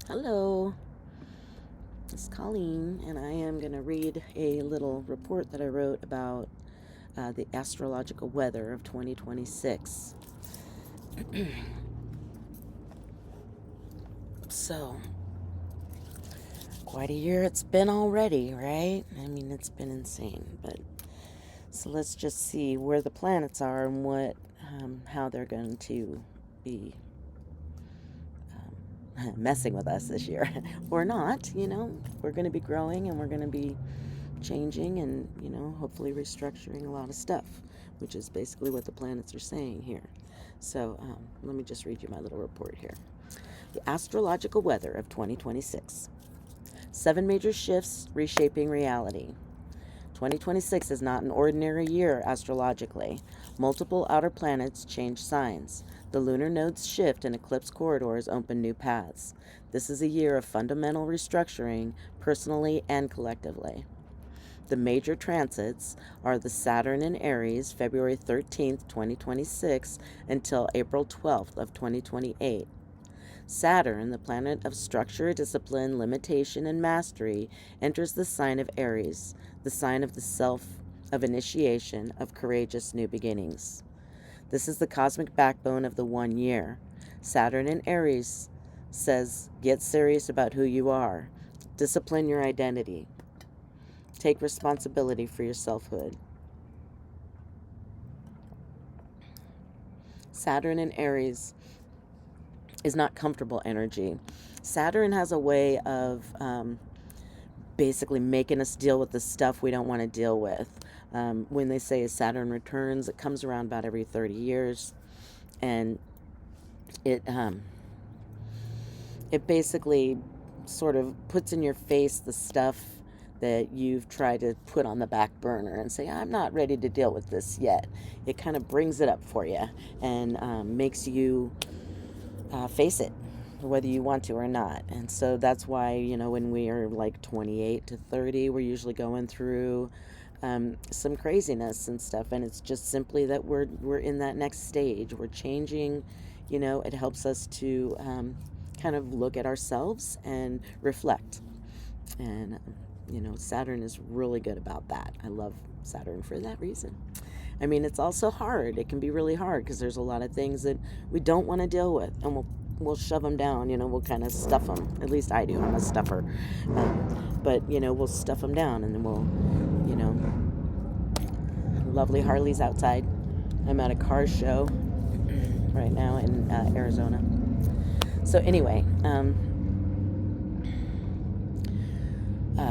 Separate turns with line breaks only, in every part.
Hello, it's Colleen, and I am going to read a little report that I wrote about the astrological weather of 2026. So, quite a year it's been already, right? I mean, it's been insane, but so let's just see where the planets are and how they're going to be messing with us this year, or not. We're going to be growing and we're going to be changing and, hopefully restructuring a lot of stuff, which is basically what the planets are saying here. So let me just read you my little report here. The astrological weather of 2026. 7 major shifts reshaping reality. 2026 is not an ordinary year astrologically. Multiple outer planets change signs. The lunar nodes shift and eclipse corridors open new paths. This is a year of fundamental restructuring, personally and collectively. The major transits are the Saturn in Aries, February 13th, 2026, until April 12th of 2028. Saturn, the planet of structure, discipline, limitation, and mastery, enters the sign of Aries, the sign of the self, of initiation, of courageous new beginnings. This is the cosmic backbone of the 1 year. Saturn in Aries says, get serious about who you are. Discipline your identity. Take responsibility for your selfhood. Saturn in Aries is not comfortable energy. Saturn has a way of basically making us deal with the stuff we don't want to deal with. When they say Saturn returns, it comes around about every 30 years. And it basically sort of puts in your face the stuff that you've tried to put on the back burner and say, I'm not ready to deal with this yet. It kind of brings it up for you and makes you face it, whether you want to or not. And so that's why, when we are like 28 to 30, we're usually going through some craziness and stuff. And it's just simply that we're in that next stage. We're changing. It helps us to kind of look at ourselves and reflect. And Saturn is really good about that. I love Saturn for that reason. I mean, it's also hard. It can be really hard because there's a lot of things that we don't want to deal with, and we'll shove them down. We'll kind of stuff them. At least I do. I'm a stuffer. But we'll stuff them down, and then we'll, lovely Harley's outside. I'm at a car show right now in Arizona. So anyway,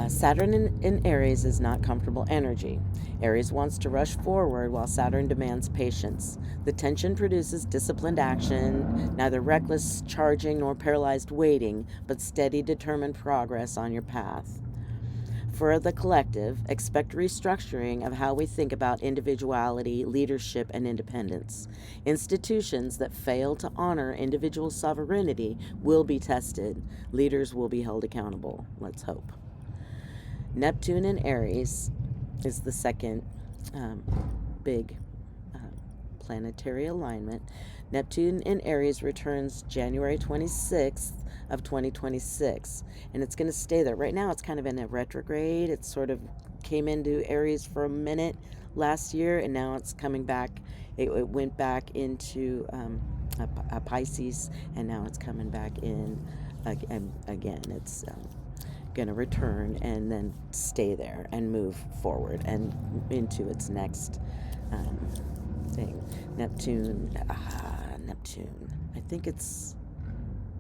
Saturn in Aries is not comfortable energy. Aries wants to rush forward while Saturn demands patience. The tension produces disciplined action, neither reckless charging nor paralyzed waiting, but steady, determined progress on your path. For the collective, expect restructuring of how we think about individuality, leadership, and independence. Institutions that fail to honor individual sovereignty will be tested. Leaders will be held accountable. Let's hope. Neptune in Aries is the second big planetary alignment. Neptune in Aries returns January 26th of 2026, and it's going to stay there. Right now it's kind of in a retrograde. It sort of came into Aries for a minute last year, and now it's coming back. It went back into a Pisces, and now it's coming back in again. It's going to return and then stay there and move forward and into its next thing. Neptune. I think it's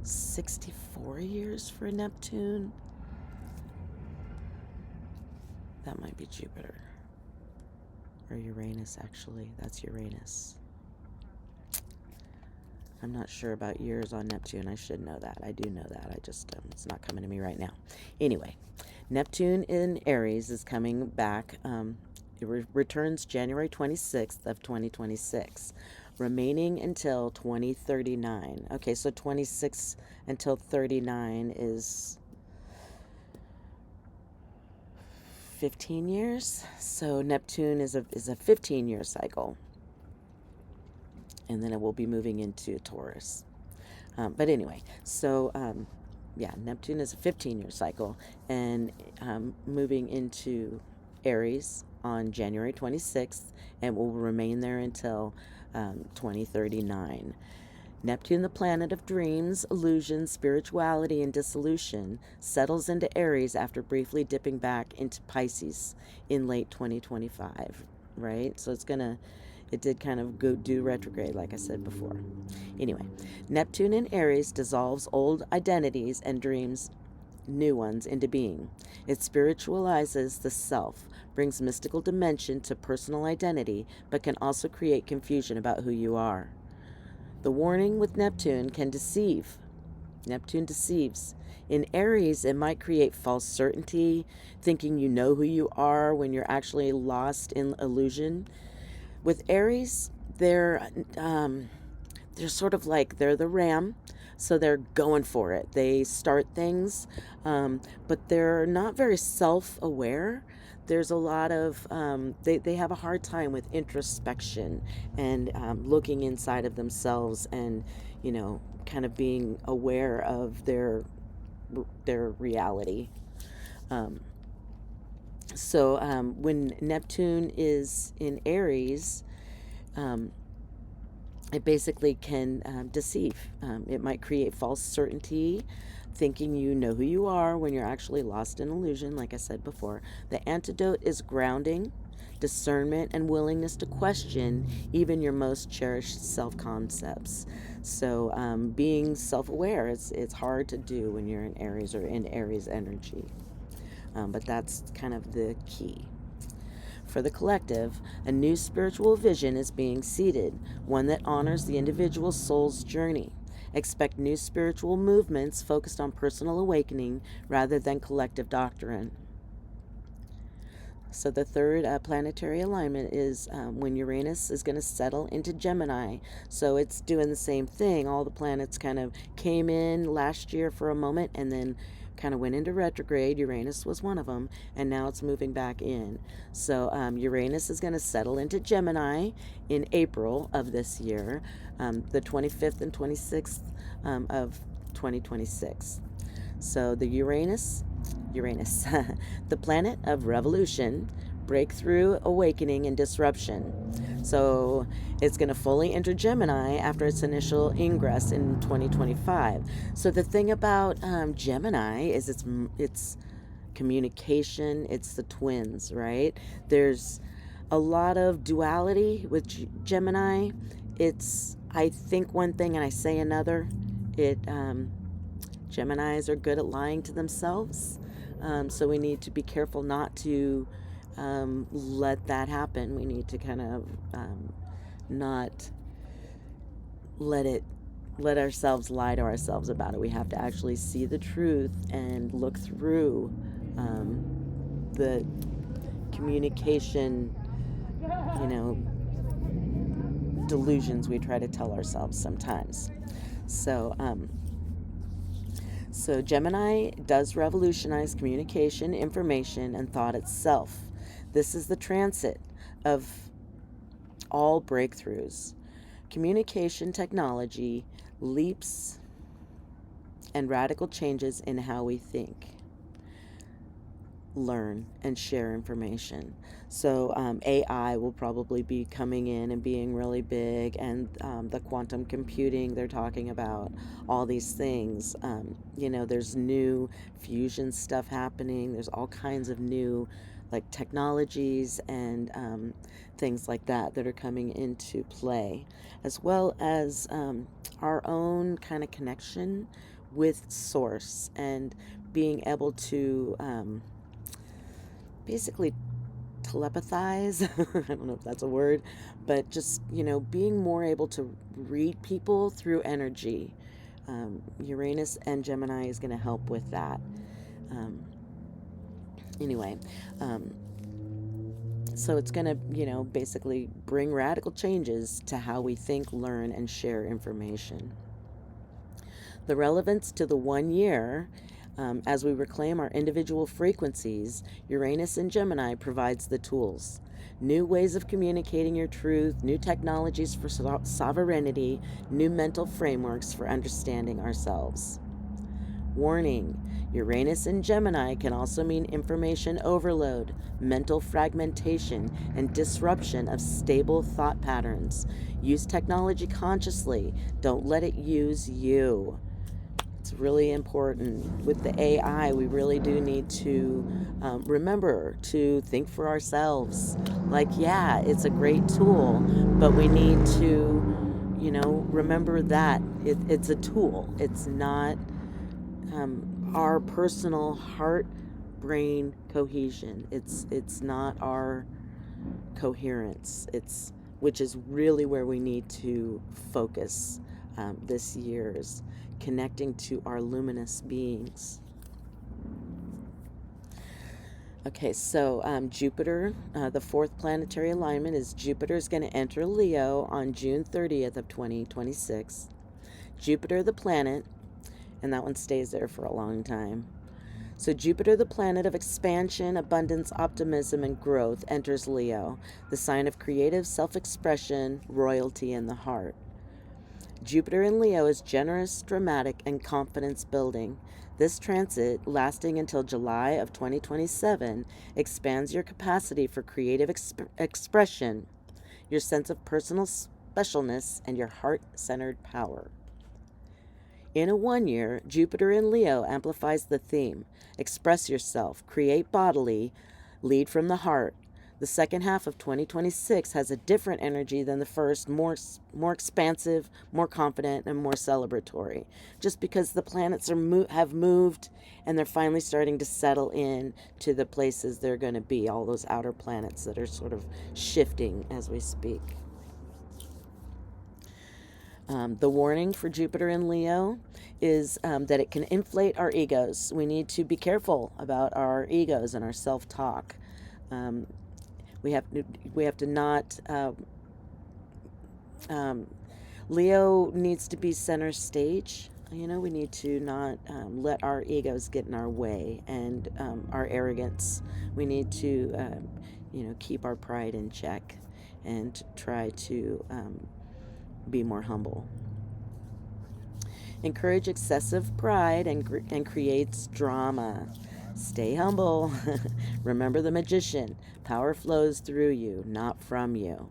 64 years for Neptune. That might be Jupiter. Or Uranus, actually. That's Uranus. I'm not sure about years on Neptune. I should know that. I do know that. I just, it's not coming to me right now. Anyway, Neptune in Aries is coming back. It returns January 26th of 2026, remaining until 2039. Okay, so 26 until 39 is 15 years. So Neptune is a 15-year cycle. And then it will be moving into Taurus. But anyway, so Neptune is a 15-year cycle, and moving into Aries on January 26th, and will remain there until 2039. Neptune, the planet of dreams, illusions, spirituality, and dissolution, settles into Aries after briefly dipping back into Pisces in late 2025, right? So it did kind of go do retrograde, like I said before. Anyway, Neptune in Aries dissolves old identities and dreams new ones into being. It spiritualizes the self, brings mystical dimension to personal identity, but can also create confusion about who you are. The warning with Neptune can deceive. Neptune deceives. In Aries, it might create false certainty, thinking you know who you are when you're actually lost in illusion. With Aries, they're sort of like they're the ram, so they're going for it. They start things, but they're not very self-aware. There's a lot of they have a hard time with introspection and looking inside of themselves, and kind of being aware of their reality. When Neptune is in Aries, it basically can deceive. It might create false certainty, thinking you know who you are when you're actually lost in illusion, like I said before. The antidote is grounding, discernment, and willingness to question even your most cherished self-concepts. So being self-aware, it's hard to do when you're in Aries or in Aries energy. But that's kind of the key. For the collective, a new spiritual vision is being seeded, one that honors the individual soul's journey. Expect new spiritual movements focused on personal awakening rather than collective doctrine. So the third planetary alignment is when Uranus is going to settle into Gemini. So it's doing the same thing. All the planets kind of came in last year for a moment and then kind of went into retrograde. Uranus was one of them, and now it's moving back in. So Uranus is going to settle into Gemini in April of this year, the 25th and 26th of 2026. So the Uranus, the planet of revolution, breakthrough, awakening, and disruption. So it's going to fully enter Gemini after its initial ingress in 2025. So the thing about Gemini is it's communication. It's the twins, right? There's a lot of duality with Gemini. It's I think one thing and I say another. Geminis are good at lying to themselves. So we need to be careful not to let that happen. We need to kind of not let ourselves lie to ourselves about it. We have to actually see the truth and look through the communication, delusions we try to tell ourselves sometimes. So Gemini does revolutionize communication, information, and thought itself. This is the transit of all breakthroughs. Communication technology, leaps, and radical changes in how we think, learn, and share information. So AI will probably be coming in and being really big, and the quantum computing they're talking about, all these things. There's new fusion stuff happening. There's all kinds of new technologies and things like that are coming into play, as well as our own kind of connection with source and being able to basically telepathize. I don't know if that's a word, but just, being more able to read people through energy. Uranus and Gemini is going to help with that. So it's going to, basically bring radical changes to how we think, learn, and share information. The relevance to the 1 year, as we reclaim our individual frequencies, Uranus in Gemini provides the tools. New ways of communicating your truth, new technologies for sovereignty, new mental frameworks for understanding ourselves. Warning: Uranus in Gemini can also mean information overload, mental fragmentation, and disruption of stable thought patterns. Use technology consciously. Don't let it use you. It's really important. With the AI, we really do need to remember to think for ourselves. Like, yeah, it's a great tool, but we need to, remember that it's a tool. It's not our personal heart brain cohesion. It's not our coherence. It's which is really where we need to focus this year's connecting to our luminous beings. Okay, so Jupiter, the fourth planetary alignment is Jupiter is going to enter Leo on June 30th of 2026. Jupiter, the planet, and that one stays there for a long time. So Jupiter, the planet of expansion, abundance, optimism, and growth, enters Leo, the sign of creative self-expression, royalty, and the heart. Jupiter in Leo is generous, dramatic, and confidence-building. This transit, lasting until July of 2027, expands your capacity for creative expression, your sense of personal specialness, and your heart-centered power. In a 1 year, Jupiter in Leo amplifies the theme: express yourself, create bodily, lead from the heart. The second half of 2026 has a different energy than the first, more expansive, more confident, and more celebratory. Just because the planets have moved and they're finally starting to settle in to the places they're going to be, all those outer planets that are sort of shifting as we speak. The warning for Jupiter in Leo is that it can inflate our egos. We need to be careful about our egos and our self-talk. We have to not. Leo needs to be center stage. We need to not let our egos get in our way and our arrogance. We need to, keep our pride in check and try to be more humble. Encourage excessive pride and creates drama. Stay humble. Remember the magician. Power flows through you, not from you.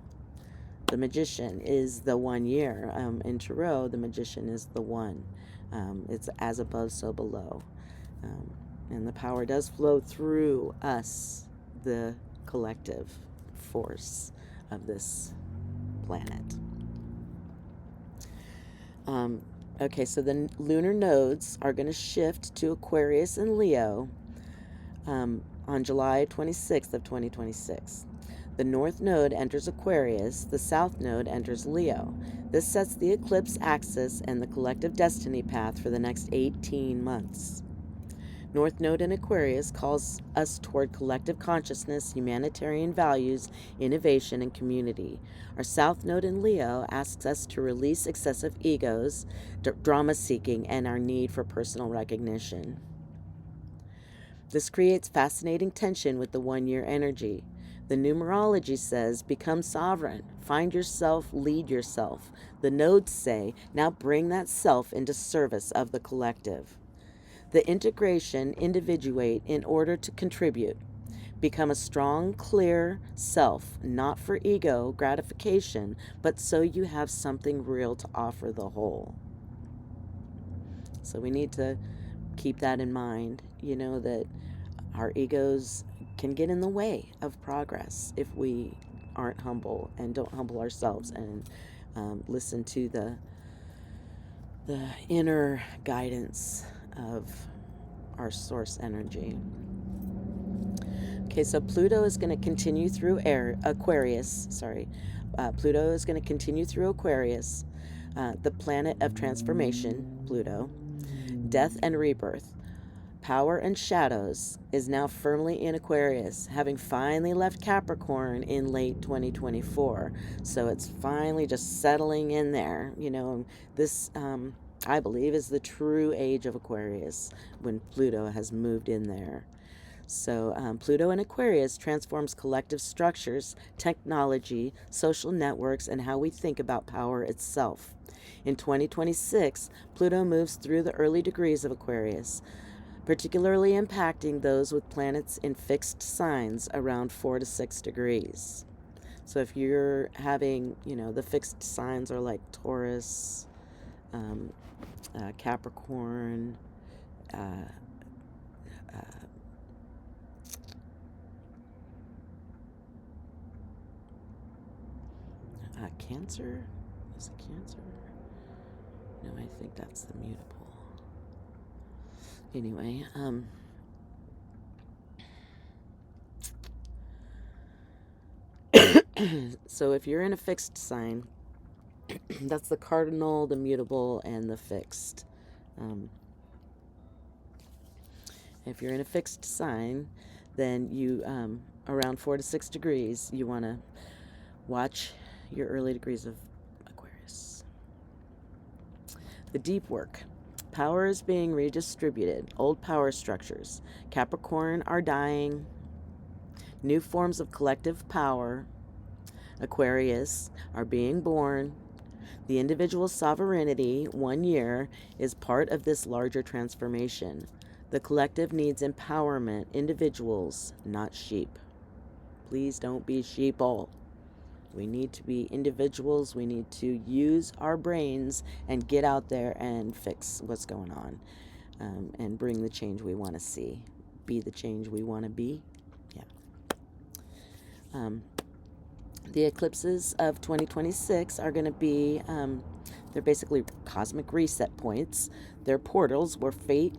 The magician is the 1 year. In Tarot, the magician is the one. It's as above, so below. And the power does flow through us, the collective force of this planet. Okay, so the lunar nodes are going to shift to Aquarius and Leo on July 26th of 2026. The North Node enters Aquarius, the South Node enters Leo. This sets the eclipse axis and the collective destiny path for the next 18 months. North Node in Aquarius calls us toward collective consciousness, humanitarian values, innovation, and community. Our South Node in Leo asks us to release excessive egos, drama seeking, and our need for personal recognition. This creates fascinating tension with the 1 year energy. The numerology says, become sovereign, find yourself, lead yourself. The nodes say, now bring that self into service of the collective. The integration, individuate in order to contribute. Become a strong, clear self, not for ego gratification, but so you have something real to offer the whole. So we need to keep that in mind, that our egos can get in the way of progress if we aren't humble and don't humble ourselves and listen to the inner guidance of our source energy. Okay, so Pluto is going to continue through Aquarius. Pluto is going to continue through Aquarius, the planet of transformation, Pluto, death and rebirth. Power and shadows is now firmly in Aquarius, having finally left Capricorn in late 2024. So it's finally just settling in there. This, I believe, is the true age of Aquarius when Pluto has moved in there. So Pluto in Aquarius transforms collective structures, technology, social networks, and how we think about power itself. In 2026, Pluto moves through the early degrees of Aquarius, particularly impacting those with planets in fixed signs around 4 to 6 degrees. So if you're having, the fixed signs are like Taurus, Capricorn, uh, uh, Cancer? Is it Cancer? No, I think that's the mutable. Anyway, so if you're in a fixed sign, that's the cardinal, the mutable, and the fixed. If you're in a fixed sign, then you, around 4 to 6 degrees, you want to watch your early degrees of Aquarius. The deep work. Power is being redistributed. Old power structures. Capricorn are dying. New forms of collective power, Aquarius, are being born. The individual sovereignty, 1 year, is part of this larger transformation. The collective needs empowerment, individuals, not sheep. Please don't be sheeple. We need to be individuals. We need to use our brains and get out there and fix what's going on, and bring the change we want to see. Be the change we want to be. Yeah. The eclipses of 2026 are going to be, they're basically cosmic reset points. They're portals where fate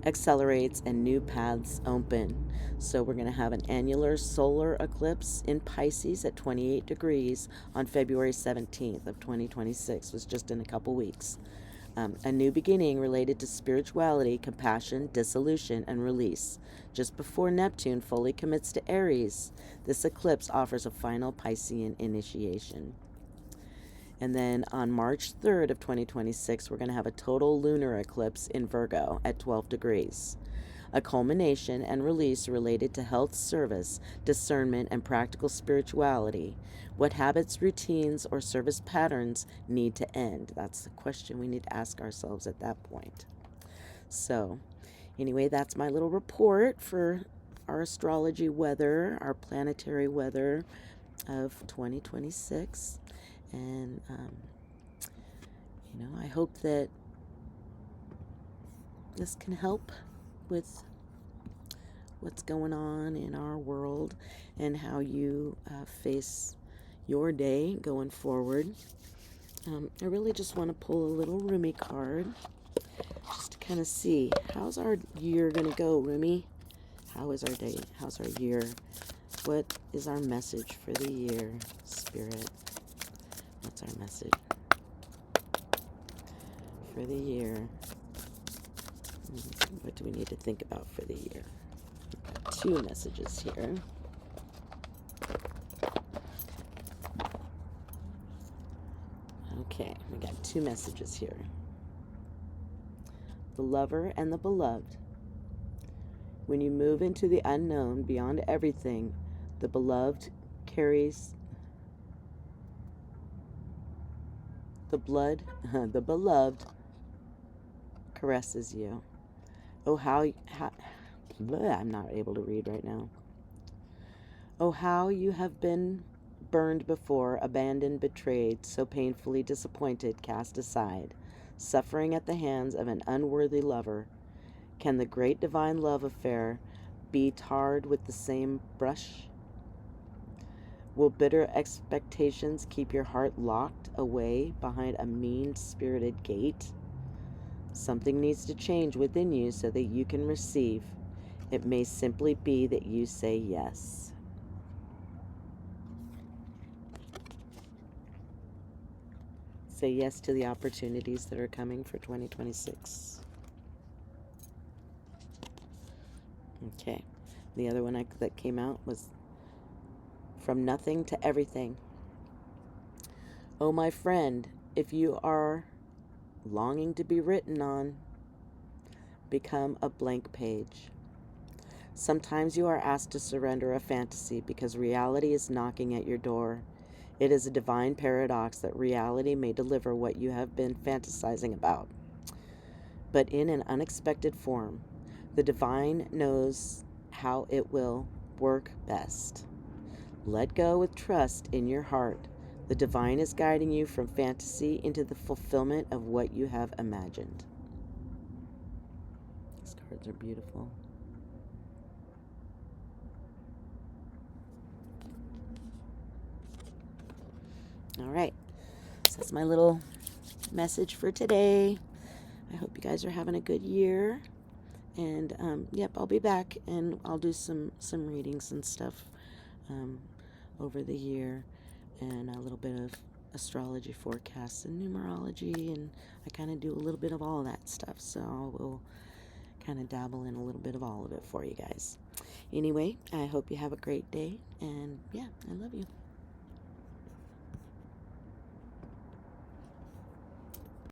accelerates and new paths open. So we're going to have an annular solar eclipse in Pisces at 28 degrees on February 17th of 2026. It was just in a couple weeks. A new beginning related to spirituality, compassion, dissolution, and release. Just before Neptune fully commits to Aries, this eclipse offers a final Piscean initiation. And then on March 3rd of 2026, we're going to have a total lunar eclipse in Virgo at 12 degrees. A culmination and release related to health, service, discernment, and practical spirituality. What habits, routines, or service patterns need to end? That's the question we need to ask ourselves at that point. So, anyway, that's my little report for our astrology weather, our planetary weather of 2026. And, I hope that this can help with what's going on in our world and how you face your day going forward. I really just want to pull a little Rumi card just to kind of see how's our year going to go, Rumi. How is our day? How's our year? What is our message for the year, Spirit? What's our message for the year? What do we need to think about for the year? We've got 2 messages here. Okay, we got 2 messages here. The lover and the beloved. When you move into the unknown beyond everything, the beloved carries the beloved caresses you. Oh, how I'm not able to read right now. Oh, how you have been burned before, abandoned, betrayed, so painfully disappointed, cast aside, suffering at the hands of an unworthy lover. Can the great divine love affair be tarred with the same brush? Will bitter expectations keep your heart locked away behind a mean-spirited gate? Something needs to change within you so that you can receive. It may simply be that you say yes. Say yes to the opportunities that are coming for 2026. Okay. The other one that came out was from nothing to everything. Oh, my friend, if you are longing to be written on, become a blank page. Sometimes you are asked to surrender a fantasy because reality is knocking at your door. It is a divine paradox that reality may deliver what you have been fantasizing about, but in an unexpected form. The divine knows how it will work best. Let go with trust in your heart. The divine is guiding you from fantasy into the fulfillment of what you have imagined. These cards are beautiful. All right, so that's my little message for today. I hope you guys are having a good year. And yep, I'll be back and I'll do some readings and stuff over the year, and a little bit of astrology forecasts and numerology, and I kind of do a little bit of all of that stuff, so I will kind of dabble in a little bit of all of it for you guys. Anyway, I hope you have a great day, and yeah, I love you.